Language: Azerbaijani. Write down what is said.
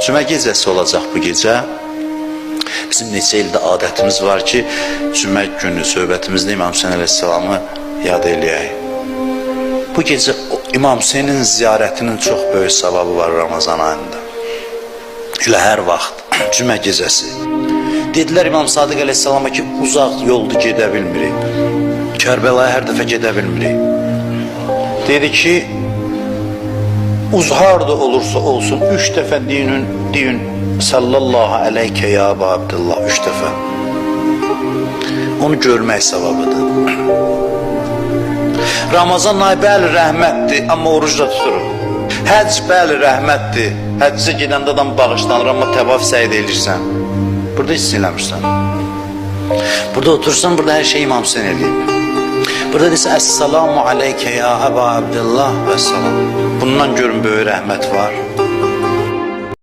Cümə gecəsi olacaq bu gecə. Bizim neçə ildə adətimiz var ki, cümə günü söhbətimizdə İmam Hüseyin əleyhissalamı yad eləyək. Bu gecə İmam Hüseynin ziyarətinin çox böyük savabı var Ramazan ayında. Elə hər vaxt, cümə gecəsi. Dedilər İmam Sadiq əleyhissalama ki, uzaq yoldu gedə bilmirik. Kərbəlaya hər dəfə gedə bilmirik. Dedi ki, harda olursa olsun, 3 dəfə deyin, sallallahu aleykə ya Əbu Abdullah, 3 dəfə. Onu görmək savabıdır. Ramazan ayı bəli rəhmətdir, amma oruc da tuturuq. Həcc bəli rəhmətdir, həccə gedəndə adam bağışlanır, amma təvaf səyid edirsən. Burada hiss eləmirsən. Burada otursan, burada hər şey İmam Hüseyin eləyib. Burada desə, Əssalamu aleykə ya Əbu Abdullah və salam. Bundan görün böyük rəhmət var.